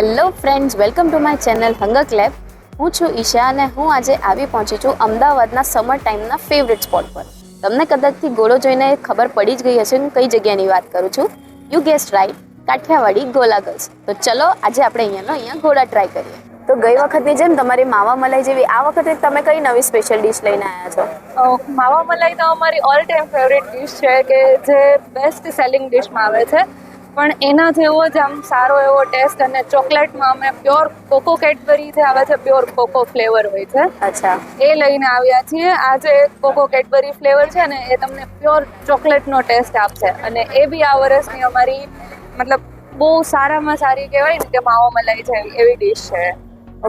Hello friends, welcome to my channel Hunger Club. હું છું ઈશા અને હું આજે આવી પહોંચી છું અમદાવાદના સમર ટાઈમના ફેવરેટ સ્પોટ પર. તમને કદાચથી ગોળો જોઈને ખબર પડી જ ગઈ હશે હું કઈ જગ્યાની વાત કરું છું. યુ ગેસ્ટ રાઈટ, કાઠિયાવાડી ગોલા ગર્લ્સ. તો ચલો આજે આપણે અહીંયા ગોળા ટ્રાય કરીએ. તો ગઈ વખતની જેમ તમારી માવા મલાઈ જેવી આ વખતે તમે કઈ નવી સ્પેશિયલ ડિશ લઈને આવ્યા છો? માવા મલાઈ તો અમારી ઓલ ટાઈમ ફેવરેટ ડિશ છે કે જે બેસ્ટ સેલિંગ ડિશમાં આવે છે, પણ એના જેવો જ આમ સારો એવો ટેસ્ટ અને ચોકલેટમાં અમે પ્યોર કોકો કેડબરી જે આવે છે, પ્યોર કોકો ફ્લેવર હોય છે. અચ્છા, એ લઈને આવ્યા છીએ. આ જે કોકો કેડબરી ફ્લેવર છે ને એ તમને પ્યોર ચોકલેટનો ટેસ્ટ આપશે અને એ બી આ વર્ષની અમારી મતલબ બહુ સારામાં સારી કહેવાય ને કે માવા મલાઈ છે એવી ડિશ છે.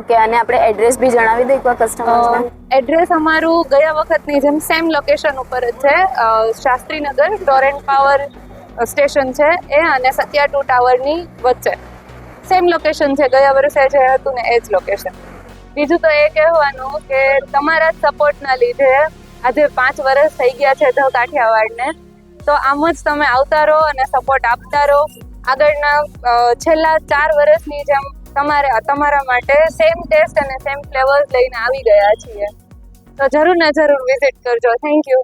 ઓકે. અને આપણે એડ્રેસ બી જણાવી દઈએ એકવાર કસ્ટમર્સને. એડ્રેસ અમારું ગયા વખતની જેમ સેમ લોકેશન ઉપર જ છે, શાસ્ત્રીનગર ટોરેન્ટ પાવર સ્ટેશન છે એ અને સત્યા 2 ટાવરની વચ્ચે સેમ લોકેશન છે. ગયા વર્ષે જે હતું ને એ જ લોકેશન. બીજું તો એ કહેવાનું કે તમારા જ સપોર્ટના લીધે આજે 5 વર્ષ થઈ ગયા છે ધ કાઠિયાવાડને, તો આમ જ તમે આવતા રહો અને સપોર્ટ આપતા રહો. આગળના છેલ્લા 4 વર્ષની જેમ તમારા માટે સેમ ટેસ્ટ અને સેમ ફ્લેવર્સ લઈને આવી ગયા છીએ, તો જરૂર ને જરૂર વિઝિટ કરજો. Thank you.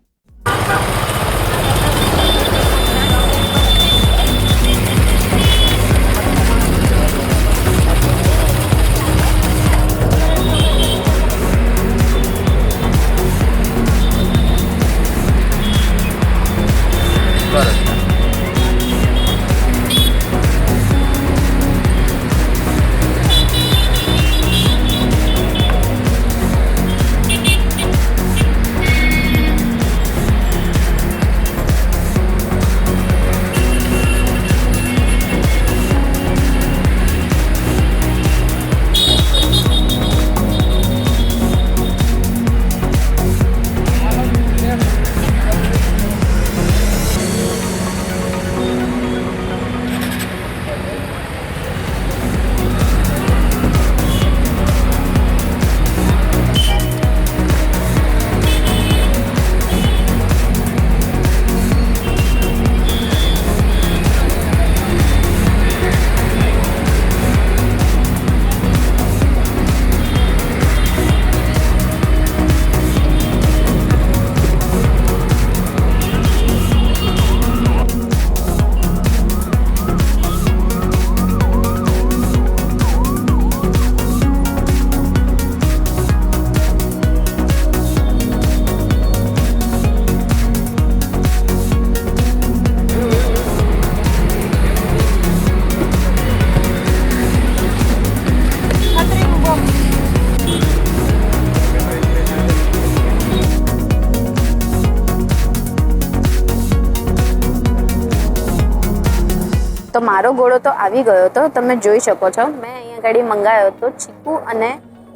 તો મારો ગોળો તો આવી ગયો હતો, તમે જોઈ શકો છો. મેં અહીંયા ગાડી મંગાવ્યો હતો ચીકુ અને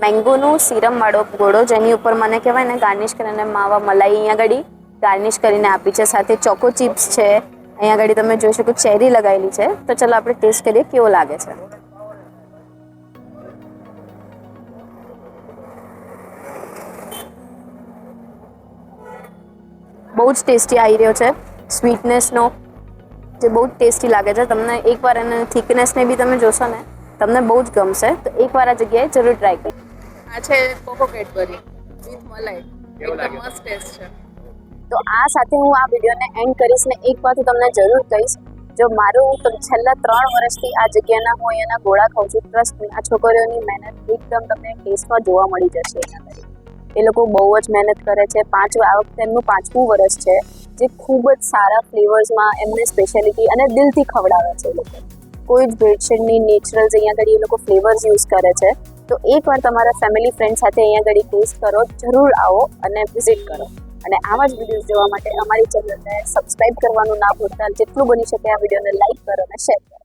મેંગોનું સિરમ વાળો ગોળો, જેની ઉપર મને કહેવાય ને ગાર્નિશ કરીને માવા મલાઈ અહીંયા ગાડી ગાર્નિશ કરીને આપી છે. સાથે ચોકો ચિપ્સ છે અહીંયા ગાડી, તમે જોઈ શકો ચેરી લગાવેલી છે. તો ચલો આપણે ટેસ્ટ કરીએ કેવો લાગે છે. બહુ જ ટેસ્ટી આવી રહ્યો છે. સ્વીટનેસનો જે બહુ જ ટેસ્ટી લાગે છે. તમને એકવાર એને થિકનેસને બી તમે જોશો ને તમને બહુ જ ગમશે. તો એકવાર આ જગ્યાએ જરૂર ટ્રાય કરો. આ છે કોકો કેડબરી વિથ મલાઈ, એકદમ મસ્ત ટેસ્ટ છે. તો આ સાથે હું આ વિડીયોને એન્ડ કરીશ ને એક વાત હું તમને જરૂર કહીશ, જો મારું તો છેલ્લા 3 વર્ષથી આ જગ્યાના હું અહીંયાના ગોળા ખાઉં છું. ટ્રસ્ટ મી, આ છોકરીઓની મહેનત એકદમ તમને ટેસ્ટમાં જોવા મળી જશે. અહીંયા એ લોકો બહુ જ મહેનત કરે છે. આ વખતે એમનું 5મું વર્ષ છે, જે ખૂબ જ સારા ફ્લેવર્સમાં એમને સ્પેશિયાલિટી અને દિલથી ખવડાવે છે. એ લોકો કોઈ જ ભેળસેળ નહીં, નેચરલ્સ અહીંયા આગળ એ લોકો ફ્લેવર્સ યુઝ કરે છે. તો એકવાર તમારા ફેમિલી ફ્રેન્ડ સાથે અહીંયા આગળ ટેસ્ટ કરો, જરૂર આવો અને વિઝિટ કરો. અને આવા જ વિડીયોઝ જોવા માટે અમારી ચેનલને સબસ્ક્રાઇબ કરવાનું ના ભૂલતા. જેટલું બની શકે આ વિડીયોને લાઇક કરો અને શેર કરો.